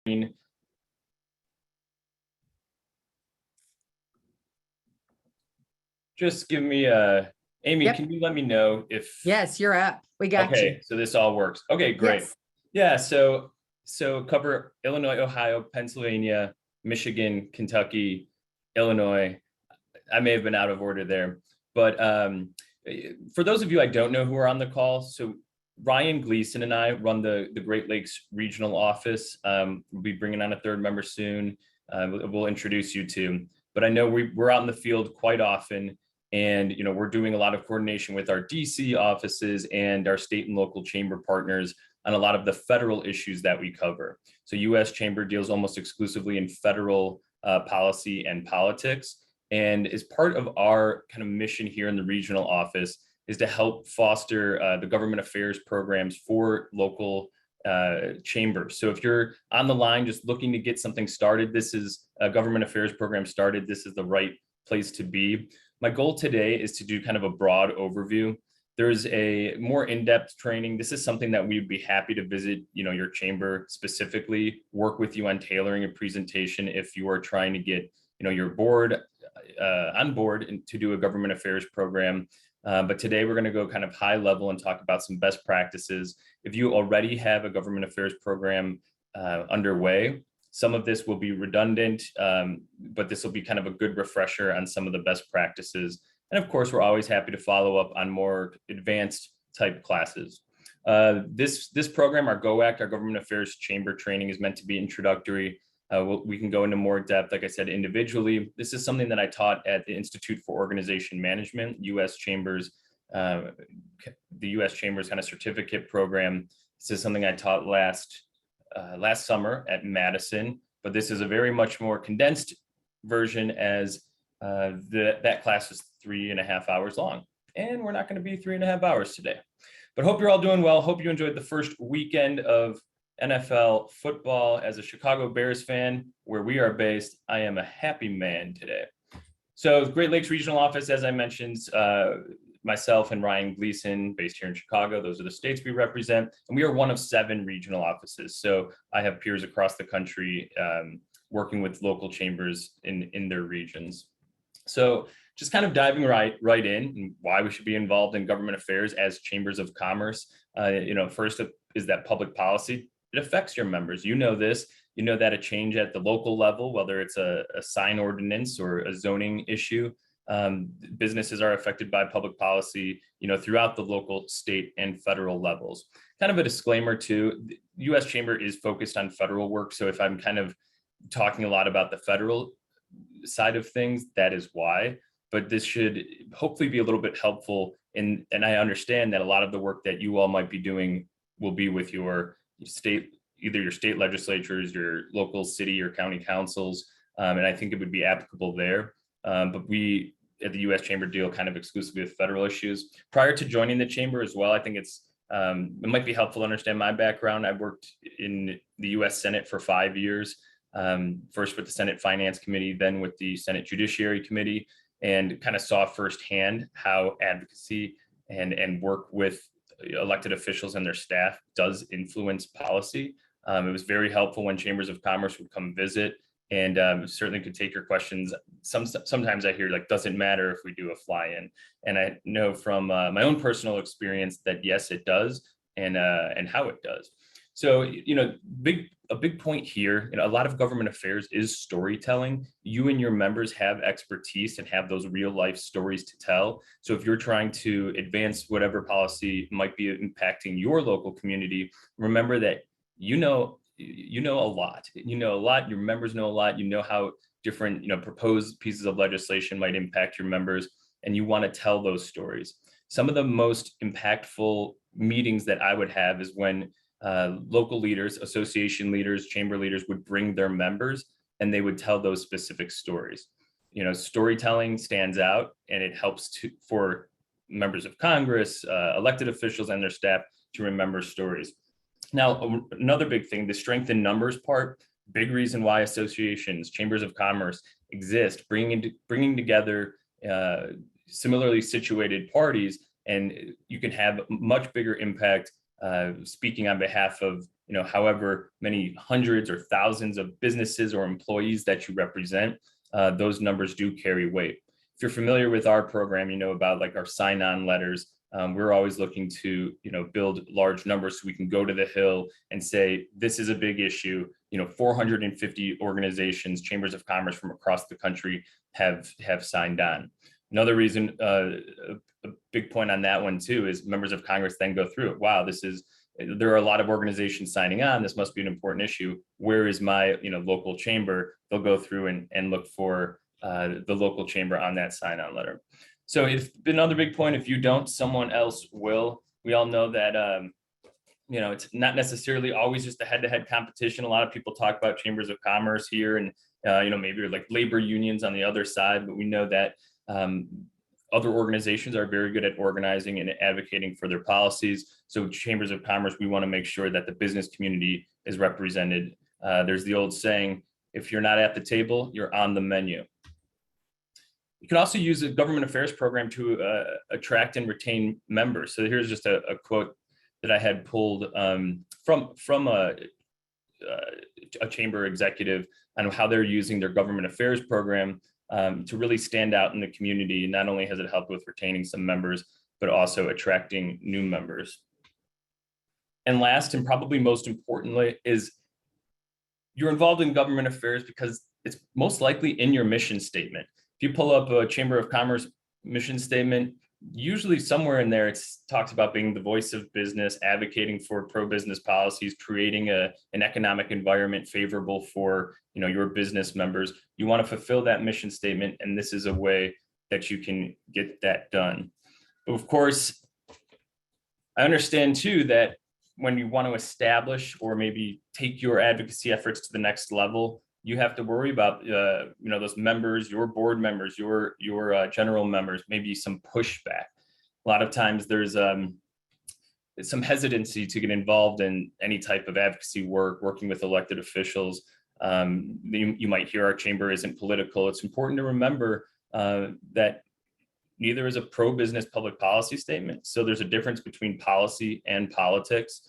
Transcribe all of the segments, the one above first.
mean, just give me a, Amy, Yep. can you let me know if, Yes, you're up. We got you. okay, so this all works. Okay, great. Yes. Yeah, so cover Illinois, Ohio, Pennsylvania, Michigan, Kentucky, Illinois. I may have been out of order there, but for those of you I don't know who are on the call, so Ryan Gleason and I run the Great Lakes Regional Office. We'll be bringing on a third member soon. We'll introduce you to, but I know we're out in the field quite often, and we're doing a lot of coordination with our DC offices and our state and local chamber partners on a lot of the federal issues that we cover. So U.S. Chamber deals almost exclusively in federal policy and politics. And as part of our kind of mission here in the regional office is to help foster the government affairs programs for local chambers. So if you're on the line just looking to get something started, this is a government affairs program started, this is the right place to be. My goal today is to do kind of a broad overview. There's a more in-depth training. This is something that we'd be happy to visit, your chamber specifically, work with you on tailoring a presentation if you are trying to get, your board on board and to do a government affairs program. But today we're going to go kind of high level and talk about some best practices. If you already have a government affairs program underway, some of this will be redundant, but this will be kind of a good refresher on some of the best practices. And of course, we're always happy to follow up on more advanced type classes. This program, our GoACT, our Government Affairs Chamber Training, is meant to be introductory. We can go into more depth, like I said, individually. This is something that I taught at the Institute for Organization Management, U.S. Chambers, the U.S. Chambers kind of certificate program. This is something I taught last summer at Madison, but this is a very much more condensed version as that class is 3.5 hours long. And we're not going to be 3.5 hours today. But hope you're all doing well. Hope you enjoyed the first weekend of NFL football. As a Chicago Bears fan, where we are based, I am a happy man today. So Great Lakes Regional Office, as I mentioned, myself and Ryan Gleason, based here in Chicago, those are the states we represent, and we are one of 7 regional offices. So I have peers across the country working with local chambers in their regions. So just kind of diving right in and why we should be involved in government affairs as chambers of commerce. First is that public policy. It affects your members. You know this. You know that a change at the local level, whether it's a sign ordinance or a zoning issue, businesses are affected by public policy, throughout the local, state, and federal levels. Kind of a disclaimer too, the U.S. Chamber is focused on federal work. So if I'm kind of talking a lot about the federal side of things, that is why. But this should hopefully be a little bit helpful. And I understand that a lot of the work that you all might be doing will be with your state, either your state legislatures, your local city or county councils. And I think it would be applicable there. But we at the U.S. Chamber deal kind of exclusively with federal issues. Prior to joining the chamber as well, I think it might be helpful to understand my background. I worked in the U.S. Senate for 5 years, first with the Senate Finance Committee, then with the Senate Judiciary Committee, and kind of saw firsthand how advocacy and work with elected officials and their staff does influence policy. It was very helpful when chambers of commerce would come visit, and certainly could take your questions. Sometimes I hear like, doesn't matter if we do a fly-in, and I know from my own personal experience that yes, it does, and how it does. So a big point here, a lot of government affairs is storytelling. You and your members have expertise and have those real life stories to tell. So if you're trying to advance whatever policy might be impacting your local community, remember that you know a lot. Your members know a lot. You know how different proposed pieces of legislation might impact your members, and you want to tell those stories. Some of the most impactful meetings that I would have is when local leaders, association leaders, chamber leaders would bring their members and they would tell those specific stories. Storytelling stands out, and it helps for members of Congress, elected officials and their staff to remember stories. Now, another big thing, the strength in numbers part, big reason why associations, chambers of commerce exist, bringing together similarly situated parties, and you can have much bigger impact speaking on behalf of however many hundreds or thousands of businesses or employees that you represent, those numbers do carry weight. If you're familiar with our program, you know about like our sign-on letters. We're always looking to, build large numbers so we can go to the Hill and say, this is a big issue. 450 organizations, chambers of commerce from across the country have signed on. Another reason, a big point on that one too, is members of Congress then go through it. Wow, there are a lot of organizations signing on. This must be an important issue. Where is my, local chamber? They'll go through and look for the local chamber on that sign-on letter. So another big point, if you don't, someone else will. We all know that, it's not necessarily always just a head-to-head competition. A lot of people talk about chambers of commerce here and, maybe like labor unions on the other side, but we know that other organizations are very good at organizing and advocating for their policies. So chambers of commerce, we want to make sure that the business community is represented. There's the old saying, if you're not at the table, you're on the menu. You can also use a government affairs program to attract and retain members. So here's just a quote that I had pulled from a chamber executive on how they're using their government affairs program to really stand out in the community. Not only has it helped with retaining some members, but also attracting new members. And last, and probably most importantly, is you're involved in government affairs because it's most likely in your mission statement. If you pull up a Chamber of Commerce mission statement, usually somewhere in there, it talks about being the voice of business, advocating for pro-business policies, creating an economic environment favorable for your business members. You want to fulfill that mission statement, and this is a way that you can get that done. But of course, I understand too that when you want to establish or maybe take your advocacy efforts to the next level, you have to worry about those members, your board members, your general members, maybe some pushback. A lot of times there's some hesitancy to get involved in any type of advocacy work, working with elected officials. You might hear our chamber isn't political. It's important to remember that neither is a pro-business public policy statement. So there's a difference between policy and politics.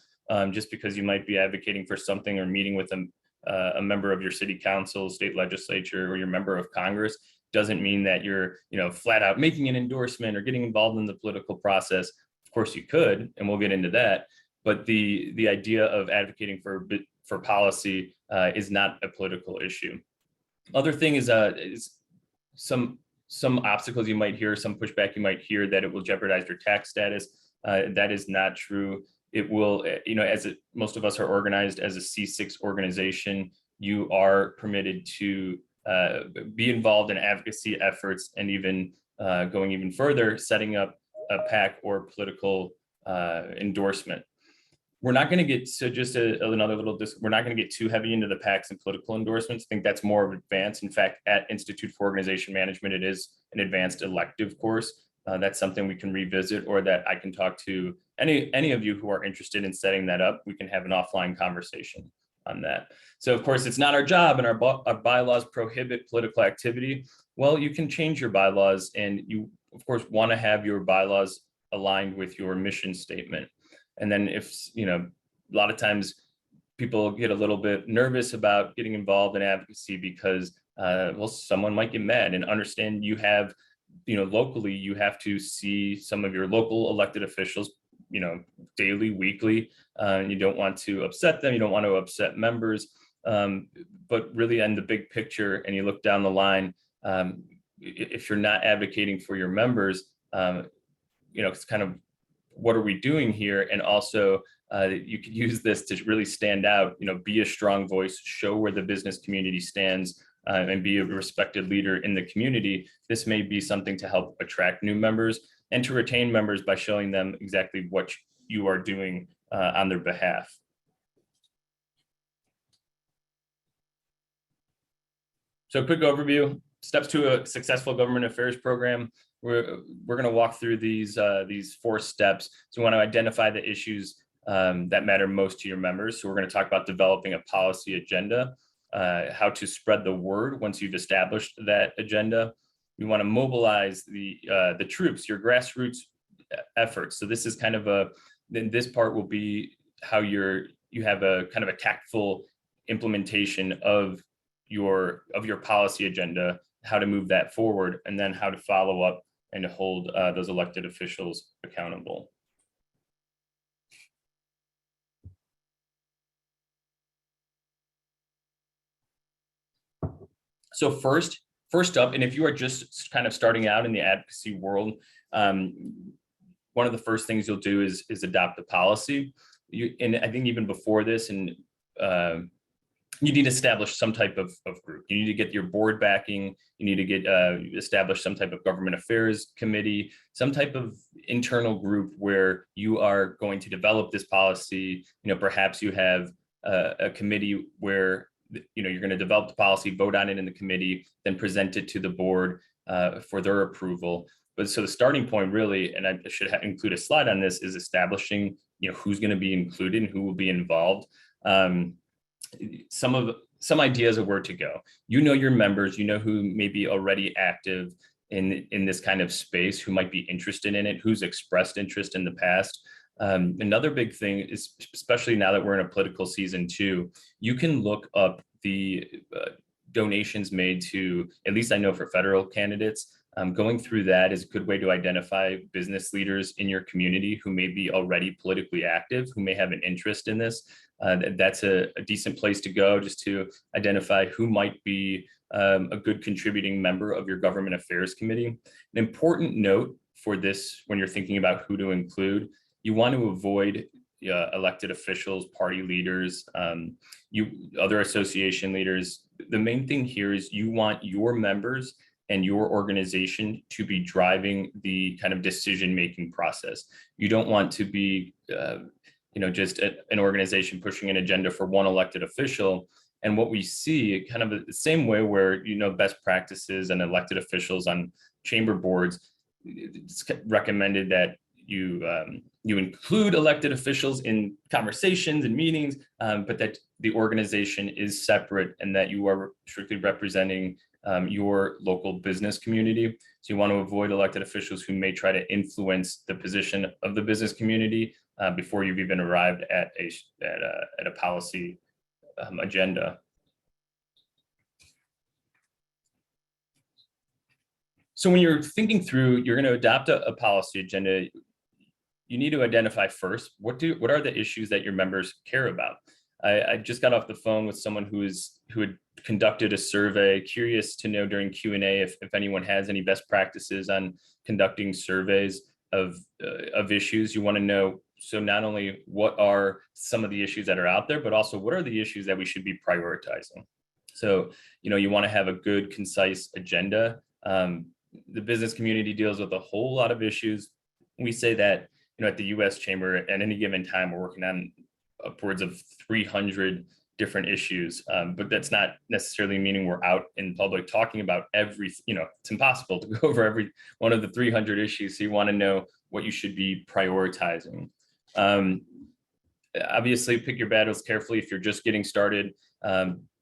Just because you might be advocating for something or meeting with a member of your city council, state legislature, or your member of Congress doesn't mean that you're, flat out making an endorsement or getting involved in the political process. Of course you could, and we'll get into that. But the idea of advocating for policy is not a political issue. Other thing is some obstacles you might hear, some pushback you might hear that it will jeopardize your tax status. That is not true. It will, most of us are organized as a C6 organization. You are permitted to be involved in advocacy efforts and even going even further, setting up a PAC or political endorsement. We're not going to get, so just another little, we're not going to get too heavy into the PACs and political endorsements. I think that's more of advanced. In fact, at Institute for Organization Management, it is an advanced elective course. That's something we can revisit, or that I can talk to any of you who are interested in setting that up. We can have an offline conversation on that. So of course, it's not our job, and our bylaws prohibit political activity. Well, you can change your bylaws, and you of course want to have your bylaws aligned with your mission statement. And then if, a lot of times people get a little bit nervous about getting involved in advocacy because, someone might get mad, and understand you have, locally, you have to see some of your local elected officials, daily, weekly. You don't want to upset them. You don't want to upset members. But really, in the big picture, and you look down the line, if you're not advocating for your members, it's kind of, what are we doing here? And also, you could use this to really stand out, be a strong voice, show where the business community stands, and be a respected leader in the community. This may be something to help attract new members and to retain members by showing them exactly what you are doing on their behalf. So quick overview, steps to a successful government affairs program. We're going to walk through these 4 steps. So we want to identify the issues that matter most to your members. So we're going to talk about developing a policy agenda, how to spread the word once you've established that agenda. We want to mobilize the troops, your grassroots efforts. So this is kind of this part will be how you're you have a kind of a tactful implementation of your policy agenda, how to move that forward, and then how to follow up and to hold those elected officials accountable. So first up, and if you are just kind of starting out in the advocacy world, one of the first things you'll do is adopt the policy. And I think even before this, and you need to establish some type of group. You need to get your board backing. You need to get establish some type of government affairs committee, some type of internal group where you are going to develop this policy. Perhaps you have a committee where you're going to develop the policy, vote on it in the committee, then present it to the board for their approval. But so the starting point really, and I should include a slide on this, is establishing who's going to be included and who will be involved. Some ideas of where to go. Your members, who may be already active in this kind of space, who might be interested in it, who's expressed interest in the past. Another big thing is, especially now that we're in a political season too, you can look up the donations made to, at least I know for federal candidates. Going through that is a good way to identify business leaders in your community who may be already politically active, who may have an interest in this. That's a decent place to go, just to identify who might be a good contributing member of your government affairs committee. An important note for this, when you're thinking about who to include, you want to avoid elected officials, party leaders, other association leaders. The main thing here is you want your members and your organization to be driving the kind of decision-making process. You don't want to be, just an organization pushing an agenda for one elected official. And what we see, kind of the same way where, best practices and elected officials on chamber boards, it's recommended that you include elected officials in conversations and meetings, but that the organization is separate and that you are strictly representing your local business community. So you want to avoid elected officials who may try to influence the position of the business community before you've even arrived at a policy agenda. So when you're thinking through, you're going to adopt a policy agenda, you need to identify first, what are the issues that your members care about? I just got off the phone with someone who had conducted a survey, curious to know during Q&A if anyone has any best practices on conducting surveys of issues. You want to know, so not only what are some of the issues that are out there, but also what are the issues that we should be prioritizing. So, you want to have a good, concise agenda. The business community deals with a whole lot of issues. We say that, at the U.S. Chamber, at any given time, we're working on upwards of 300 different issues, but that's not necessarily meaning we're out in public talking about every, it's impossible to go over every one of the 300 issues. So you want to know what you should be prioritizing. Obviously, pick your battles carefully. If you're just getting started,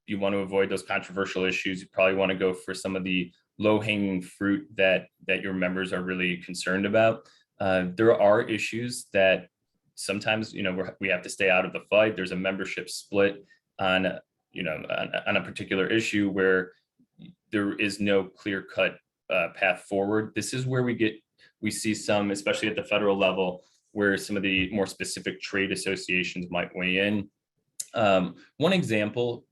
you want to avoid those controversial issues. You probably want to go for some of the low-hanging fruit that your members are really concerned about. There are issues that sometimes, we have to stay out of the fight. There's a membership split on a particular issue where there is no clear-cut path forward. This is where we see some, especially at the federal level, where some of the more specific trade associations might weigh in. One example,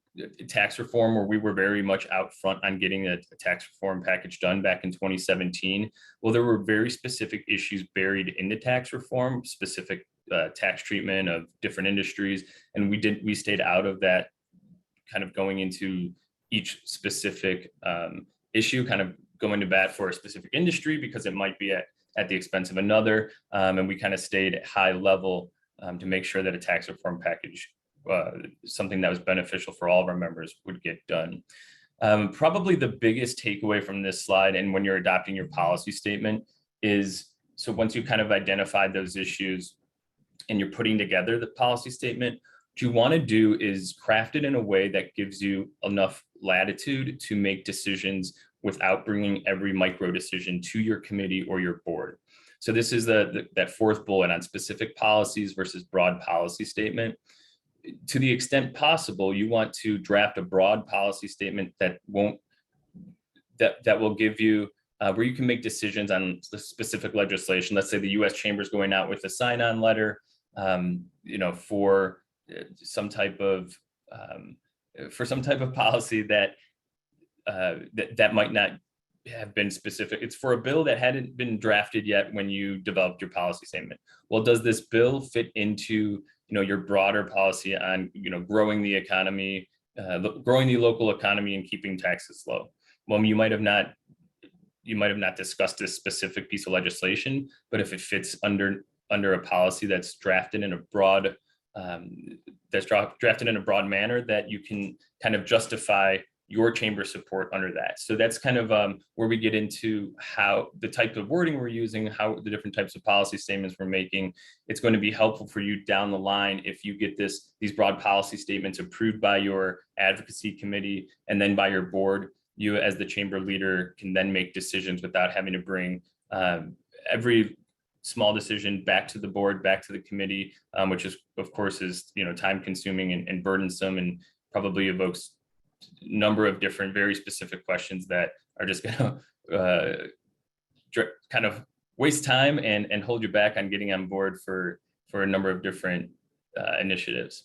tax reform, where we were very much out front on getting a tax reform package done back in 2017. Well, there were very specific issues buried in the tax reform, specific tax treatment of different industries. And we stayed out of that, kind of going into each specific issue, kind of going to bat for a specific industry because it might be at the expense of another. And we kind of stayed at high level to make sure that a tax reform package, something that was beneficial for all of our members, would get done. Probably the biggest takeaway from this slide, and when you're adopting your policy statement, is, so once you kind of identified those issues and you're putting together the policy statement, what you want to do is craft it in a way that gives you enough latitude to make decisions without bringing every micro decision to your committee or your board. So this is that fourth bullet on specific policies versus broad policy statement. to the extent possible, you want to draft a broad policy statement that will give you where you can make decisions on the specific legislation. Let's say the U.S. Chamber is going out with a sign-on letter, for some type of policy that might not have been specific. It's for a bill that hadn't been drafted yet when you developed your policy statement. Well, does this bill fit into your broader policy on growing the economy, growing the local economy, and keeping taxes low? Well, you might have not discussed this specific piece of legislation, but if it fits under a policy that's drafted in a broad manner, that you can kind of justify your chamber support under that. So that's kind of where we get into how the type of wording we're using, how the different types of policy statements we're making. It's going to be helpful for you down the line if you get these broad policy statements approved by your advocacy committee and then by your board. You as the chamber leader can then make decisions without having to bring every small decision back to the board, back to the committee, which is, of course, is time consuming and burdensome, and probably evokes a number of different very specific questions that are just going to kind of waste time and hold you back on getting on board for a number of different initiatives.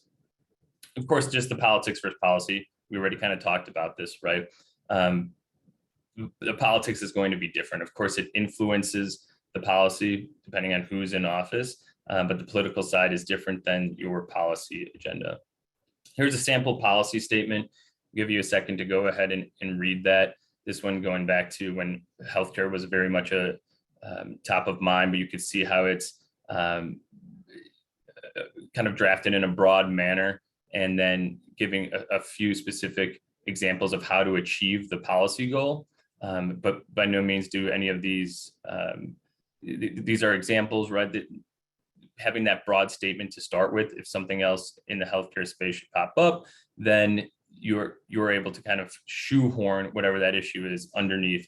Of course, just the politics versus policy. We already kind of talked about this, right? The politics is going to be different. Of course, it influences the policy depending on who's in office, but the political side is different than your policy agenda. Here's a sample policy statement. I'll give you a second to go ahead and read that. This one going back to when healthcare was very much a top of mind, but you could see how it's kind of drafted in a broad manner, and then giving a few specific examples of how to achieve the policy goal. But by no means do any of these are examples, right? That having that broad statement to start with, if something else in the healthcare space should pop up, then you're able to kind of shoehorn whatever that issue is underneath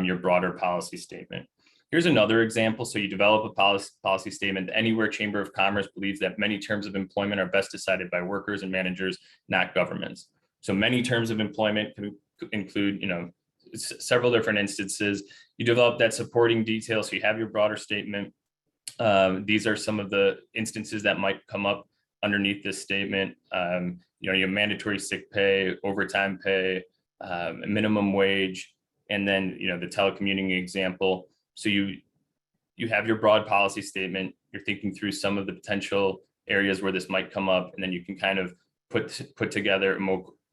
your broader policy statement. Here's another example. So you develop a policy statement. Anywhere Chamber of Commerce believes that many terms of employment are best decided by workers and managers, not governments. So many terms of employment can include, several different instances. You develop that supporting detail, so you have your broader statement. These are some of the instances that might come up underneath this statement. You have mandatory sick pay, overtime pay, minimum wage, and then the telecommuting example. So you have your broad policy statement. You're thinking through some of the potential areas where this might come up, and then you can kind of put together a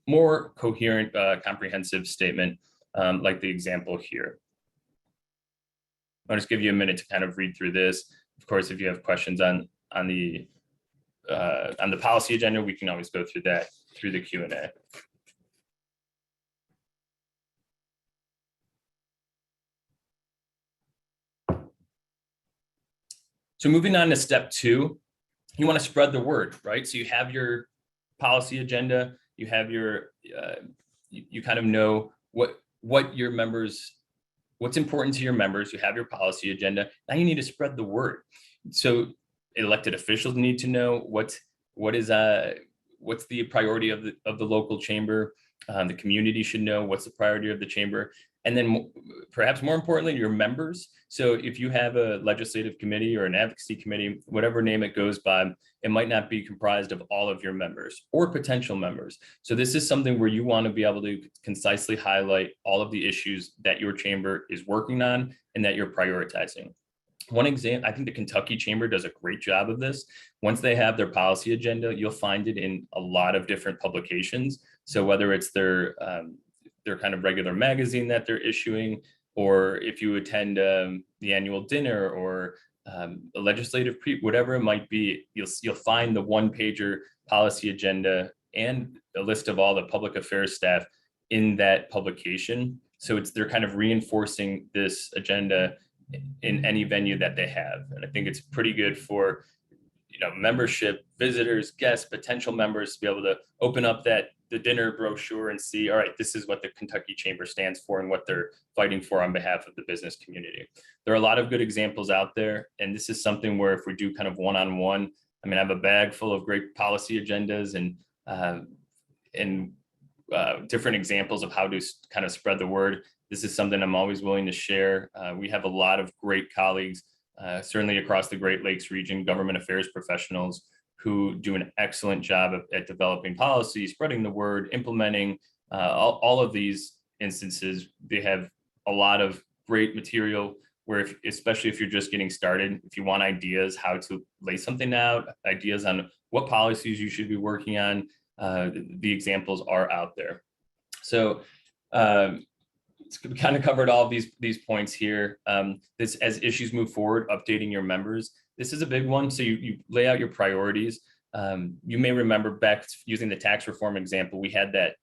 more coherent, comprehensive statement, like the example here. I'll just give you a minute to kind of read through this. Of course, if you have questions on the policy agenda, we can always go through that through the Q&A. So moving on to step 2, you want to spread the word, right? So you have your policy agenda, you have your, you kind of know what your members, what's important to your members, you have your policy agenda. Now you need to spread the word. So elected officials need to know what's the priority of the local chamber. The community should know what's the priority of the chamber. And then perhaps more importantly, your members. So if you have a legislative committee or an advocacy committee, whatever name it goes by, it might not be comprised of all of your members or potential members. So this is something where you want to be able to concisely highlight all of the issues that your chamber is working on and that you're prioritizing. One example, I think the Kentucky Chamber does a great job of this. Once they have their policy agenda, you'll find it in a lot of different publications. So whether it's their kind of regular magazine that they're issuing, or if you attend the annual dinner or a legislative whatever it might be, you'll find the one-pager policy agenda and a list of all the public affairs staff in that publication. So they're kind of reinforcing this agenda in any venue that they have. And I think it's pretty good for membership, visitors, guests, potential members to be able to open up the dinner brochure and see, all right, this is what the Kentucky Chamber stands for and what they're fighting for on behalf of the business community. There are a lot of good examples out there. And this is something where if we do kind of one-on-one I mean, I have a bag full of great policy agendas and different examples of how to kind of spread the word. This is something I'm always willing to share. We have a lot of great colleagues, certainly across the Great Lakes region, government affairs professionals who do an excellent job at developing policy, spreading the word, implementing all of these instances. They have a lot of great material where, especially if you're just getting started, if you want ideas how to lay something out, ideas on what policies you should be working on, the examples are out there. So we kind of covered all of these points here. This, as issues move forward, updating your members. This is a big one. So you lay out your priorities. You may remember back using the tax reform example, we had that.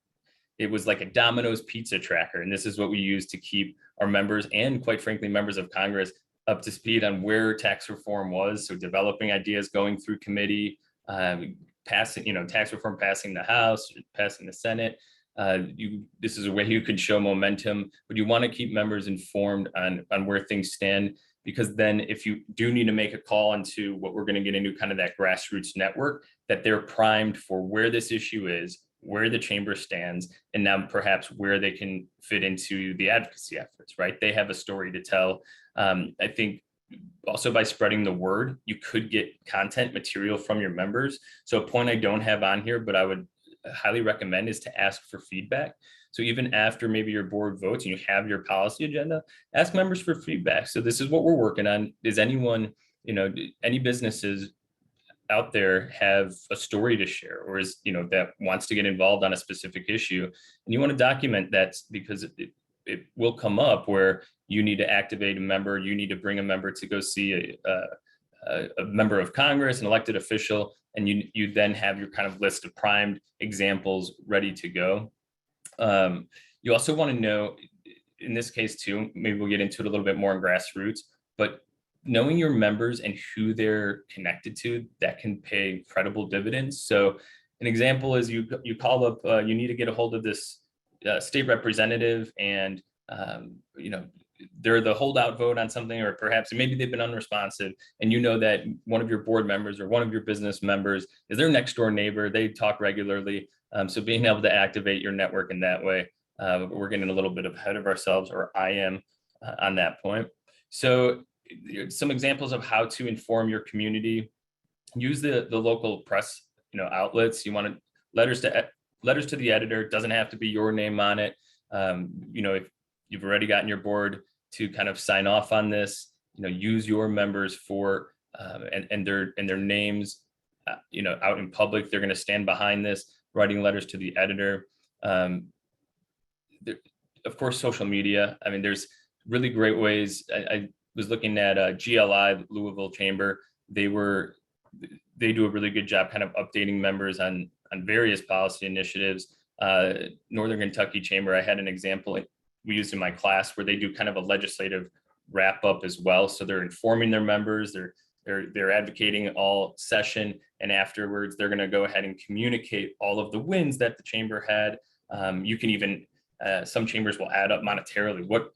It was like a Domino's pizza tracker. And this is what we use to keep our members and, quite frankly, members of Congress up to speed on where tax reform was. So developing ideas, going through committee, passing, tax reform passing the House, passing the Senate. This is a way you could show momentum, but you want to keep members informed on where things stand, because then if you do need to make a call into what we're going to get into, kind of that grassroots network, that they're primed for where this issue is, where the chamber stands, and now perhaps where they can fit into the advocacy efforts, right? They have a story to tell. I think also by spreading the word, you could get content material from your members. So a point I don't have on here, but I would highly recommend, is to ask for feedback. So even after maybe your board votes and you have your policy agenda, ask members for feedback. So this is what we're working on. Is anyone, any businesses out there have a story to share, or is, that wants to get involved on a specific issue, and you want to document that, because it will come up where you need to activate a member, you need to bring a member to go see a member of Congress, an elected official, and you then have your kind of list of primed examples ready to go. You also want to know, in this case too, maybe we'll get into it a little bit more in grassroots, but knowing your members and who they're connected to, that can pay incredible dividends. So an example is you call up, you need to get a hold of this state representative, and they're the holdout vote on something, or perhaps maybe they've been unresponsive, and that one of your board members or one of your business members is their next door neighbor. They talk regularly. So being able to activate your network in that way, we're getting a little bit ahead of ourselves, or I am on that point. So some examples of how to inform your community: use the local press, outlets. You want letters to the editor. Doesn't have to be your name on it. If you've already gotten your board to kind of sign off on this, use your members for and their names, out in public. They're going to stand behind this, writing letters to the editor. Of course, social media. I mean, there's really great ways. I was looking at GLI, Louisville Chamber. They do a really good job kind of updating members on various policy initiatives. Northern Kentucky Chamber, I had an example we used in my class where they do kind of a legislative wrap up as well. So they're informing their members, they're advocating all session, and afterwards they're going to go ahead and communicate all of the wins that the chamber had. You can even, some chambers will add up monetarily, what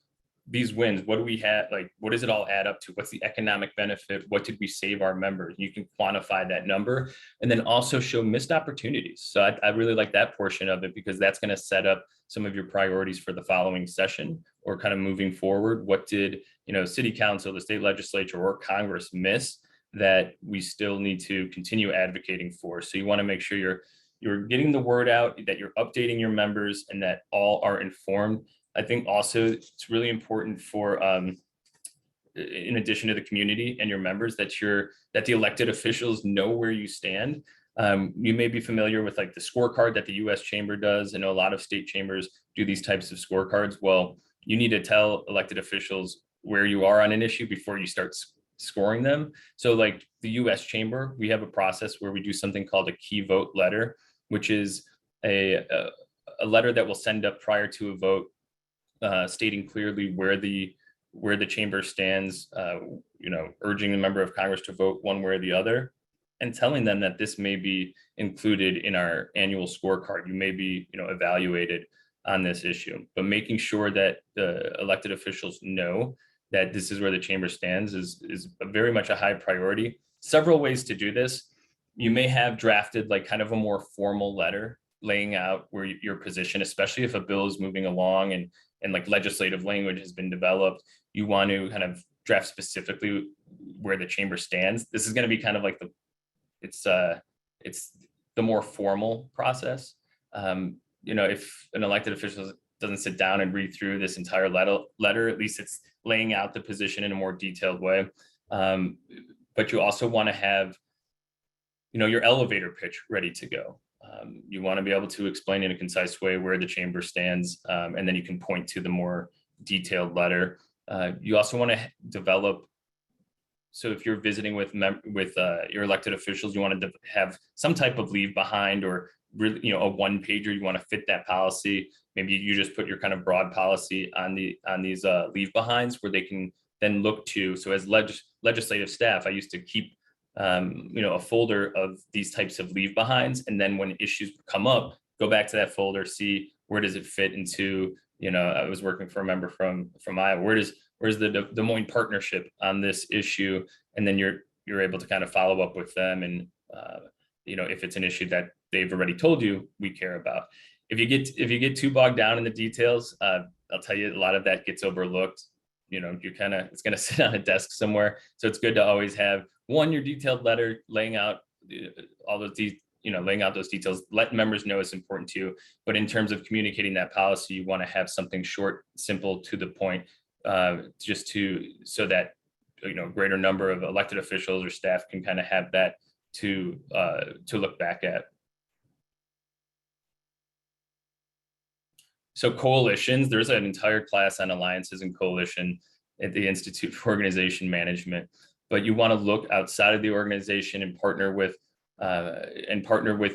these wins, what do we have, like, what does it all add up to? What's the economic benefit? What did we save our members? You can quantify that number, and then also show missed opportunities. So I really like that portion of it, because that's going to set up some of your priorities for the following session, or kind of moving forward. What did, city council, the state legislature, or Congress miss that we still need to continue advocating for? So you want to make sure you're getting the word out, that you're updating your members, and that all are informed. I think also it's really important for, in addition to the community and your members, that the elected officials know where you stand. You may be familiar with like the scorecard that the U.S. Chamber does. I know a lot of state chambers do these types of scorecards. Well, you need to tell elected officials where you are on an issue before you start scoring them. So like the U.S. Chamber, we have a process where we do something called a key vote letter, which is a letter that we'll send up prior to a vote, stating clearly where the chamber stands, urging the member of Congress to vote one way or the other, and telling them that this may be included in our annual scorecard. You may be, evaluated on this issue, but making sure that the elected officials know that this is where the chamber stands is very much a high priority. Several ways to do this. you may have drafted like kind of a more formal letter laying out where your position, especially if a bill is moving along and like legislative language has been developed. You want to kind of draft specifically where the chamber stands. This is going to be kind of like it's the more formal process. If an elected official doesn't sit down and read through this entire letter, at least it's laying out the position in a more detailed way. But you also want to have, your elevator pitch ready to go. You want to be able to explain in a concise way where the chamber stands, and then you can point to the more detailed letter. You also want to develop. So if you're visiting with your elected officials, you want to have some type of leave behind, or really, a one pager. You want to fit that policy. Maybe you just put your kind of broad policy on these leave behinds where they can then look to. So as legislative staff, I used to keep a folder of these types of leave behinds, and then when issues come up, go back to that folder, see where does it fit into. I was working for a member from Iowa. Where's the Des Moines partnership on this issue, and then you're able to kind of follow up with them, and if it's an issue that they've already told you we care about. If you get too bogged down in the details, I'll tell you a lot of that gets overlooked. It's going to sit on a desk somewhere. So it's good to always have your detailed letter laying out all those laying out those details, let members know it's important to you. But in terms of communicating that policy, you want to have something short, simple, to the point, so that greater number of elected officials or staff can kind of have that to look back at. So coalitions, there's an entire class on alliances and coalition at the Institute for Organization Management, but you want to look outside of the organization and partner with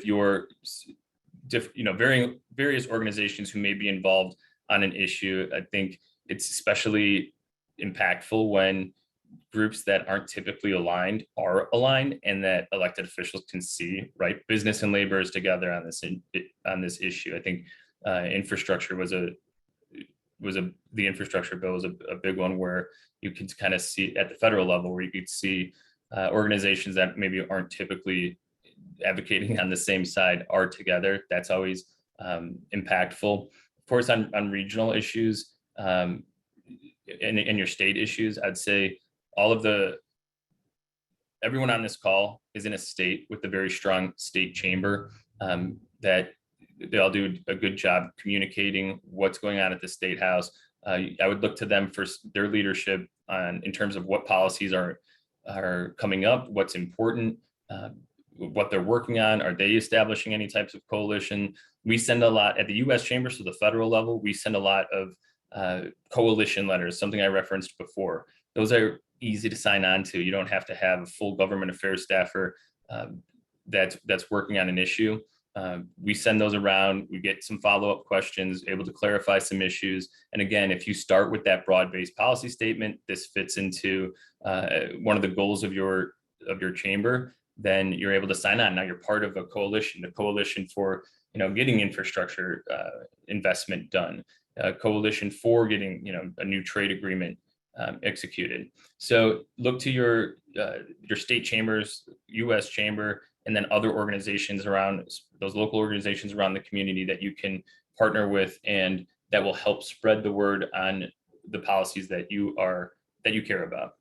your various organizations who may be involved on an issue. I think it's especially impactful when groups that aren't typically aligned are aligned, and that elected officials can see, right, business and labor is together on this issue. I think infrastructure the infrastructure bill was a big one where you can kind of see at the federal level, where you could see organizations that maybe aren't typically advocating on the same side are together. That's always impactful. Of course, on regional issues and your state issues, I'd say everyone on this call is in a state with a very strong state chamber that they all do a good job communicating what's going on at the state house. I would look to them for their leadership in terms of what policies are coming up, what's important, what they're working on. Are they establishing any types of coalition? We send a lot at the U.S. Chamber, so the federal level, we send a lot of coalition letters, something I referenced before. Those are easy to sign on to. You don't have to have a full government affairs staffer that's working on an issue. We send those around, we get some follow-up questions, able to clarify some issues. And again, if you start with that broad-based policy statement, this fits into one of the goals of your chamber, then you're able to sign on. Now you're part of a coalition for getting infrastructure investment done, a coalition for getting a new trade agreement executed. So look to your state chambers, U.S. Chamber, and then other organizations around those local organizations around the community that you can partner with, and that will help spread the word on the policies that you care about.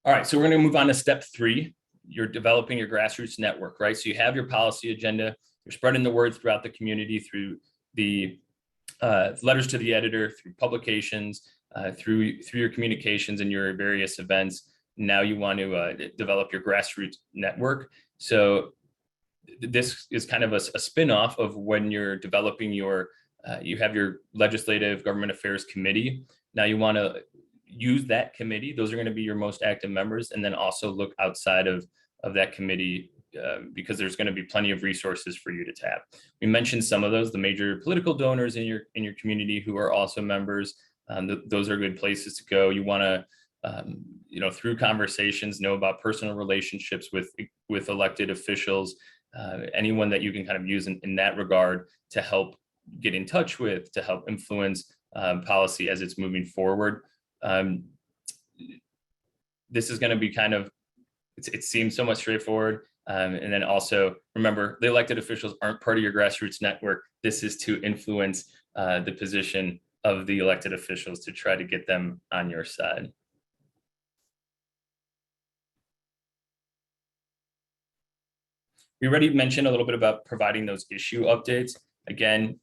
All right, so we're going to move on to step 3. You're developing your grassroots network, right? So you have your policy agenda, you're spreading the word throughout the community through the letters to the editor, through publications, through your communications and your various events. Now you want to develop your grassroots network. So this is kind of a spin-off of when you're developing you have your legislative government affairs committee. Now you want to use that committee. Those are going to be your most active members, and then also look outside of that committee because there's going to be plenty of resources for you to tap. We mentioned some of those, the major political donors in your community who are also members. Those are good places to go. You want to, through conversations, know about personal relationships with elected officials, anyone that you can kind of use in that regard to help get in touch with, to help influence policy as it's moving forward. This is going to be kind of, it seems somewhat straightforward. And then also remember, the elected officials aren't part of your grassroots network. This is to influence the position of the elected officials to try to get them on your side. We already mentioned a little bit about providing those issue updates. Again,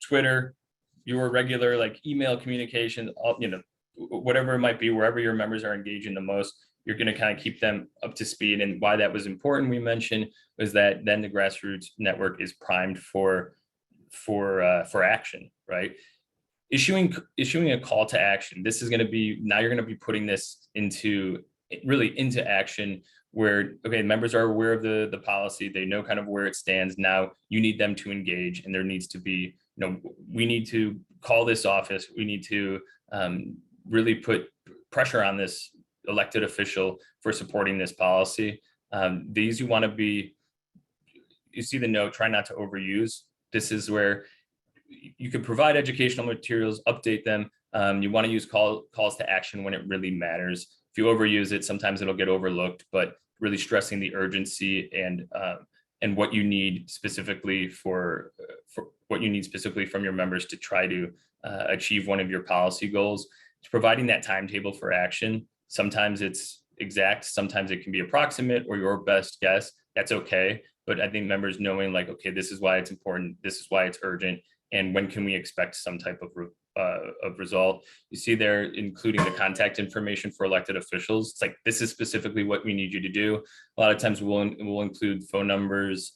Twitter, your regular like email communication, whatever it might be, wherever your members are engaging the most, you're going to kind of keep them up to speed. And why that was important, we mentioned, was that then the grassroots network is primed for action, right? Issuing a call to action. This is going to be, now you're going to be putting this into action where, okay, members are aware of the policy, they know kind of where it stands. Now you need them to engage, and there needs to be, we need to call this office. We need to really put pressure on this elected official for supporting this policy. These you want to be, you see the note, try not to overuse. This is where you can provide educational materials, update them. You want to use calls to action when it really matters. If you overuse it, sometimes it'll get overlooked, but really stressing the urgency and what you need specifically from your members to try to achieve one of your policy goals. It's providing that timetable for action. Sometimes it's exact, sometimes it can be approximate or your best guess. That's okay. But I think members knowing like, okay, this is why it's important, this is why it's urgent, and when can we expect some type of result. You see there, including the contact information for elected officials. It's like, this is specifically what we need you to do. A lot of times we'll include phone numbers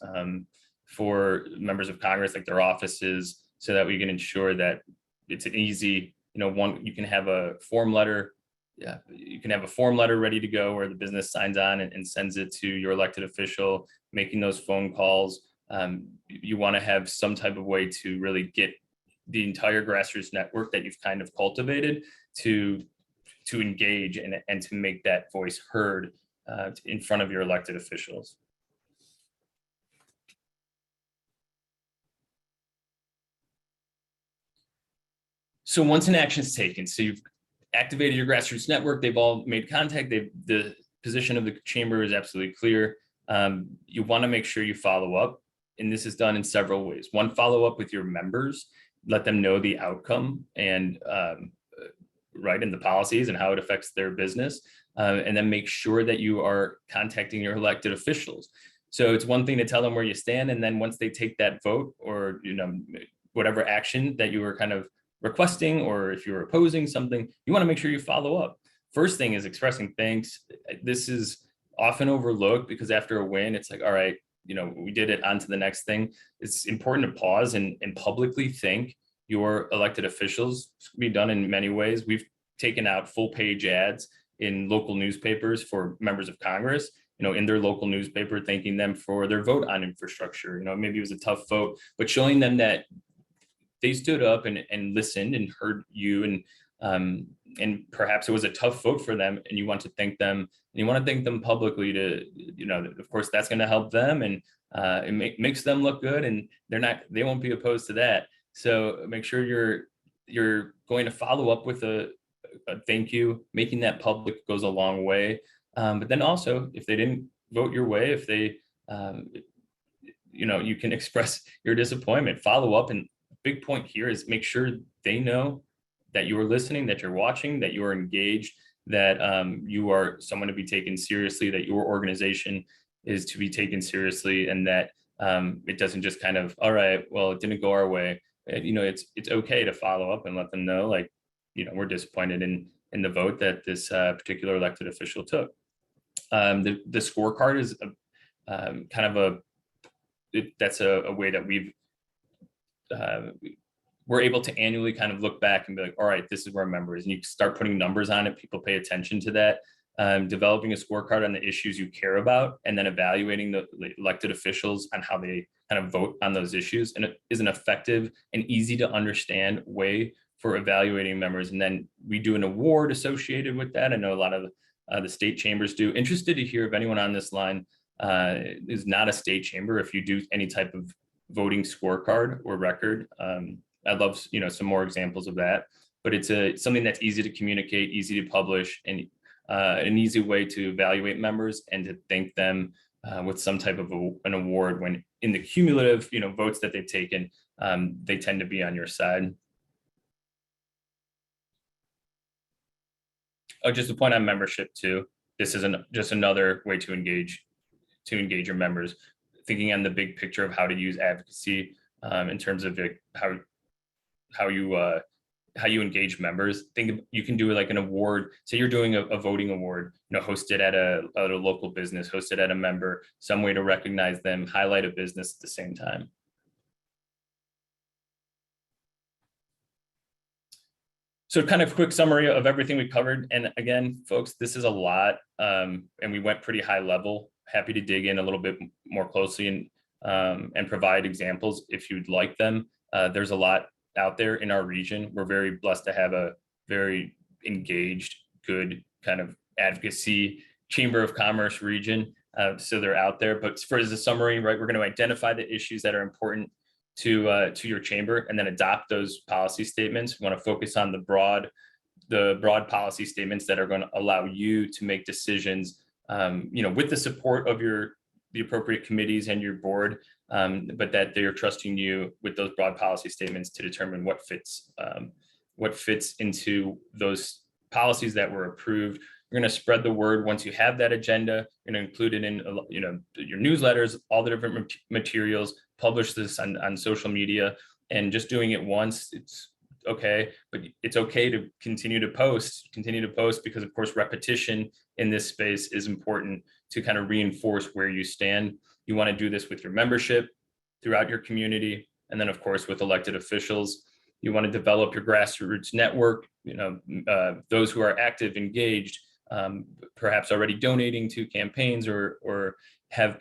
for members of Congress, like their offices, so that we can ensure that it's an easy, you can have a form letter. Yeah, you can have a form letter ready to go where the business signs on and sends it to your elected official, making those phone calls. You want to have some type of way to really get the entire grassroots network that you've kind of cultivated to engage and to make that voice heard in front of your elected officials. So once an action is taken, so you've activated your grassroots network, they've all made contact, the position of the chamber is absolutely clear. You want to make sure you follow up, and this is done in several ways. One, follow up with your members, let them know the outcome and and the policies and how it affects their business, and then make sure that you are contacting your elected officials. So it's one thing to tell them where you stand, and then once they take that vote or whatever action that you were kind of requesting, or if you're opposing something, you want to make sure you follow up. First thing is expressing thanks. This is often overlooked because after a win, it's like, all right, we did it, on to the next thing. It's important to pause and publicly thank your elected officials. This can be done in many ways. We've taken out full page ads in local newspapers for members of Congress, in their local newspaper, thanking them for their vote on infrastructure. Maybe it was a tough vote, but showing them that they stood up and listened and heard you, and perhaps it was a tough vote for them, and you want to thank them, and you want to thank them publicly to, of course, that's going to help them, and it makes them look good, and they won't be opposed to that. So make sure you're going to follow up with a thank you. Making that public goes a long way. But then also, if they didn't vote your way, if they, you can express your disappointment, follow up. And big point here is make sure they know that you are listening, that you're watching, that you are engaged, that you are someone to be taken seriously, that your organization is to be taken seriously, and that it doesn't just kind of, all right, well, it didn't go our way. It's okay to follow up and let them know, like, we're disappointed in the vote that this particular elected official took. The scorecard is that's a way that we're able to annually kind of look back and be like, all right, this is where a member is, and you start putting numbers on it. People pay attention to that. Developing a scorecard on the issues you care about, and then evaluating the elected officials on how they kind of vote on those issues, and it is an effective and easy to understand way for evaluating members. And then we do an award associated with that. I know a lot of the state chambers do. Interested to hear if anyone on this line is not a state chamber, if you do any type of voting scorecard or record. I'd love, some more examples of that, but it's something that's easy to communicate, easy to publish, and an easy way to evaluate members and to thank them with some type of an award when in the cumulative, votes that they've taken, they tend to be on your side. Oh, just a point on membership too. This is just another way to engage your members, thinking on the big picture of how to use advocacy in terms of how you engage members. You can do like an award. Say you're doing a voting award, hosted at a local business, hosted at a member, some way to recognize them, highlight a business at the same time. So kind of quick summary of everything we covered. And again, folks, this is a lot, and we went pretty high level. Happy to dig in a little bit more closely and provide examples if you'd like them. There's a lot out there in our region. We're very blessed to have a very engaged, good kind of advocacy chamber of commerce region. So they're out there. But for as a summary, right, we're going to identify the issues that are important to your chamber and then adopt those policy statements. We want to focus on the broad policy statements that are going to allow you to make decisions, with the support of the appropriate committees and your board, but that they're trusting you with those broad policy statements to determine what fits into those policies that were approved. You're going to spread the word once you have that agenda. You're going to include it in your newsletters, all the different materials, publish this on social media, and just doing it once, it's okay, but it's okay to continue to post because of course repetition in this space is important to kind of reinforce where you stand. You want to do this with your membership throughout your community, and then of course with elected officials. You want to develop your grassroots network, those who are active, engaged, perhaps already donating to campaigns or have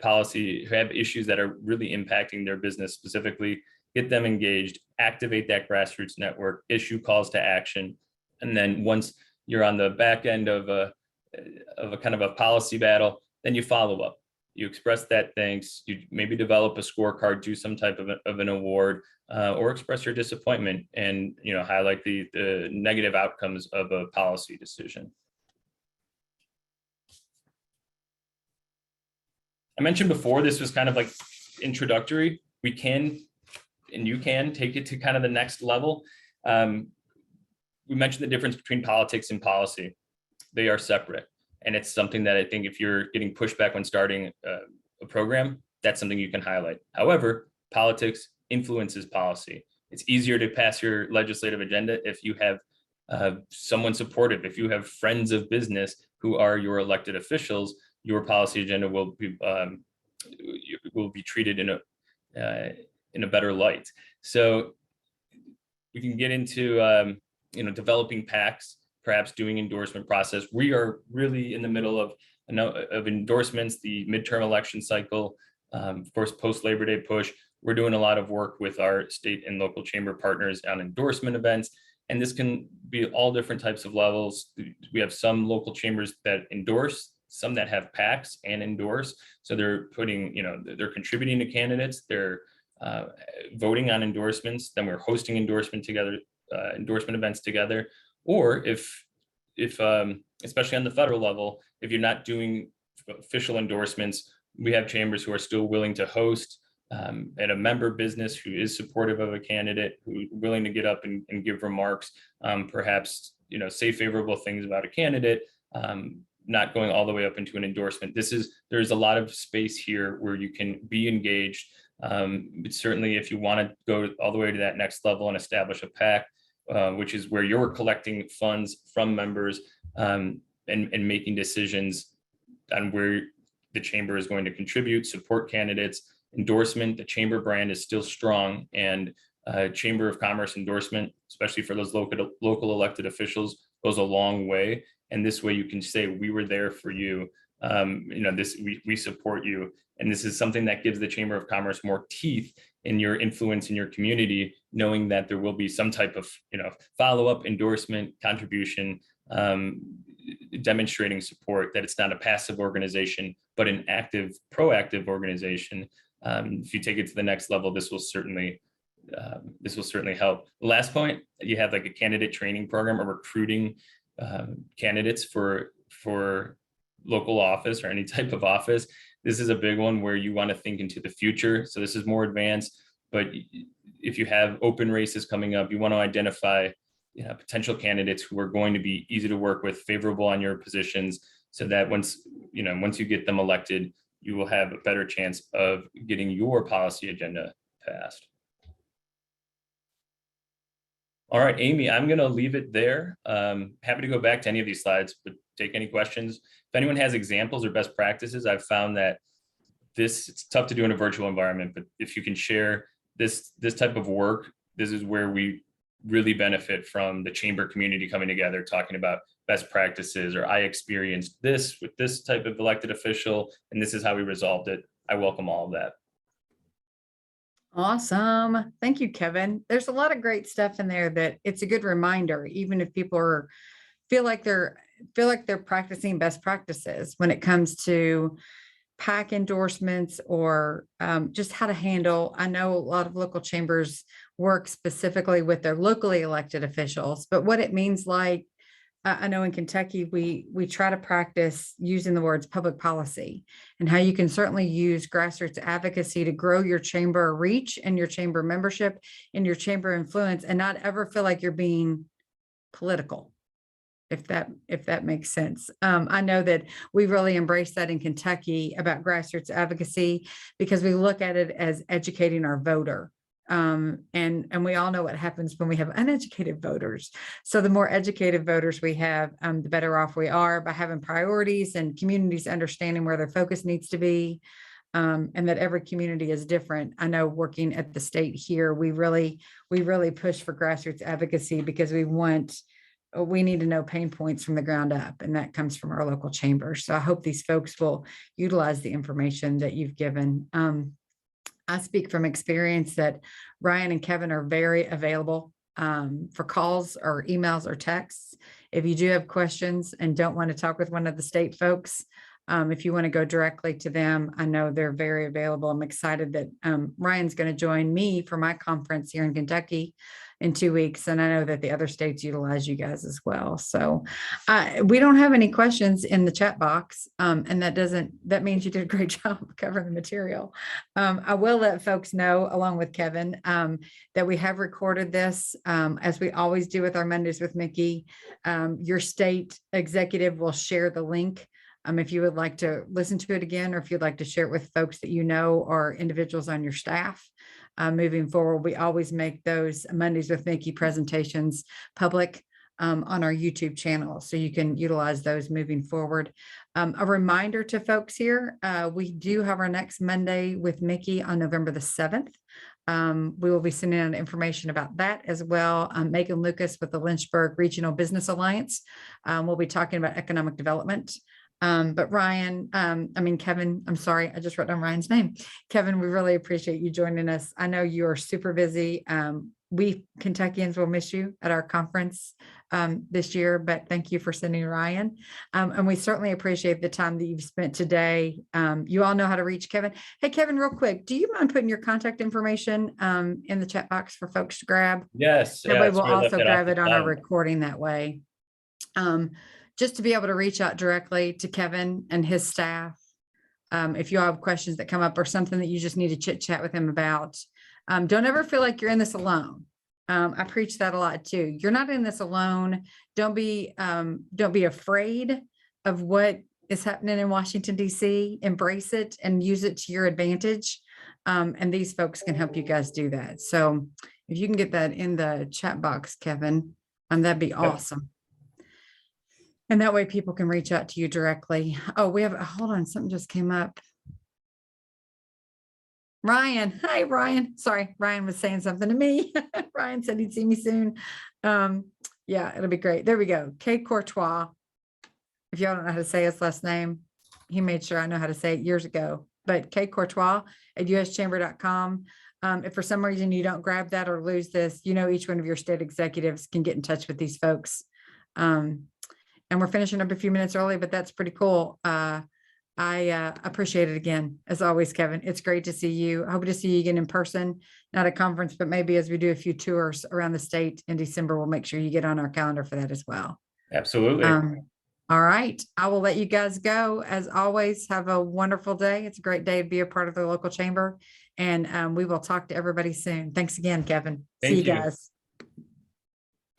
issues that are really impacting their business specifically. Get them engaged, activate that grassroots network, issue calls to action. And then once you're on the back end of a kind of a policy battle, then you follow up. You express that thanks, you maybe develop a scorecard, do some type of an award, or express your disappointment and highlight the negative outcomes of a policy decision. I mentioned before, this was kind of like introductory. We can, and you can take it to kind of the next level. We mentioned the difference between politics and policy. They are separate. And it's something that I think if you're getting pushback when starting a program, that's something you can highlight. However, politics influences policy. It's easier to pass your legislative agenda if you have someone supportive, if you have friends of business who are your elected officials. Your policy agenda will be treated in a better light. So we can get into developing PACs, perhaps doing endorsement process. We are really in the middle of endorsements, the midterm election cycle, of course, post Labor Day push. We're doing a lot of work with our state and local chamber partners on endorsement events. And this can be all different types of levels. We have some local chambers that endorse, some that have PACs and endorse. So they're putting, they're contributing to candidates, they're voting on endorsements, then we're hosting endorsement events together. Or if especially on the federal level, if you're not doing official endorsements, we have chambers who are still willing to host at a member business who is supportive of a candidate, who's willing to get up and give remarks, perhaps, say favorable things about a candidate, not going all the way up into an endorsement. There's a lot of space here where you can be engaged. But certainly if you want to go all the way to that next level and establish a PAC, which is where you're collecting funds from members and making decisions on where the chamber is going to contribute, support candidates, endorsement, the chamber brand is still strong, and Chamber of Commerce endorsement, especially for those local elected officials, goes a long way. And this way you can say, we were there for you. We support you. And this is something that gives the Chamber of Commerce more teeth in your influence in your community, knowing that there will be some type of, follow-up, endorsement, contribution, demonstrating support, that it's not a passive organization, but an active, proactive organization. If you take it to the next level, this will certainly this will certainly help. The last point, you have like a candidate training program or recruiting candidates for local office or any type of office. This is a big one where you want to think into the future. So this is more advanced, but if you have open races coming up, you want to identify potential candidates who are going to be easy to work with, favorable on your positions, so that once you get them elected, you will have a better chance of getting your policy agenda passed. All right, Amy, I'm going to leave it there. Happy to go back to any of these slides, but take any questions. If anyone has examples or best practices, I've found that it's tough to do in a virtual environment, but if you can share this type of work, this is where we really benefit from the chamber community coming together, talking about best practices, or I experienced this with this type of elected official, and this is how we resolved it. I welcome all of that. Awesome. Thank you, Kevin. There's a lot of great stuff in there that it's a good reminder, even if people feel like they're practicing best practices when it comes to PAC endorsements or just how to handle. I know a lot of local chambers work specifically with their locally elected officials, but what it means, like I know in Kentucky, we try to practice using the words public policy, and how you can certainly use grassroots advocacy to grow your chamber reach and your chamber membership and your chamber influence, and not ever feel like you're being political, if that makes sense. I know that we really embrace that in Kentucky about grassroots advocacy, because we look at it as educating our voter. And we all know what happens when we have uneducated voters. So the more educated voters we have, the better off we are, by having priorities and communities understanding where their focus needs to be, and that every community is different. I know working at the state here, we really push for grassroots advocacy, because we need to know pain points from the ground up, and that comes from our local chambers. So I hope these folks will utilize the information that you've given. I speak from experience that Ryan and Kevin are very available for calls or emails or texts. If you do have questions and don't want to talk with one of the state folks, if you want to go directly to them, I know they're very available. I'm excited that Ryan's going to join me for my conference here in Kentucky in 2 weeks. And I know that the other states utilize you guys as well. So we don't have any questions in the chat box. And that means you did a great job covering the material. I will let folks know, along with Kevin, that we have recorded this, as we always do with our Mondays with MIKI. Your state executive will share the link. If you would like to listen to it again, or if you'd like to share it with folks that you know or individuals on your staff. Moving forward, we always make those Mondays with MIKI presentations public on our YouTube channel, so you can utilize those moving forward. A reminder to folks here, we do have our next Monday with MIKI on November the 7th. We will be sending out information about that as well. Megan Lucas with the Lynchburg Regional Business Alliance. We'll be talking about economic development. But Ryan, Kevin, I'm sorry, I just wrote down Ryan's name. Kevin, we really appreciate you joining us. I know you are super busy. We Kentuckians will miss you at our conference this year, but thank you for sending Ryan. And we certainly appreciate the time that you've spent today. You all know how to reach Kevin. Hey, Kevin, real quick, do you mind putting your contact information in the chat box for folks to grab? Yes. That way we'll also grab it on our recording that way. Just to be able to reach out directly to Kevin and his staff. If you have questions that come up or something that you just need to chit chat with him about, don't ever feel like you're in this alone. I preach that a lot too. You're not in this alone. Don't be afraid of what is happening in Washington, D.C. Embrace it and use it to your advantage. And these folks can help you guys do that. So if you can get that in the chat box, Kevin, that'd be awesome. And that way people can reach out to you directly. Oh, hold on, something just came up. Ryan, hi, Ryan. Sorry, Ryan was saying something to me. Ryan said he'd see me soon. Yeah, it'll be great. There we go. Courtois. If y'all don't know how to say his last name, he made sure I know how to say it years ago. But Courtois at uschamber.com. If for some reason you don't grab that or lose this, each one of your state executives can get in touch with these folks. And we're finishing up a few minutes early, but that's pretty cool. I appreciate it again, as always, Kevin. It's great to see you. I hope to see you again in person, not a conference, but maybe as we do a few tours around the state in December, we'll make sure you get on our calendar for that as well. Absolutely. All right. I will let you guys go. As always, have a wonderful day. It's a great day to be a part of the local chamber. And we will talk to everybody soon. Thanks again, Kevin. See Thank you you. guys.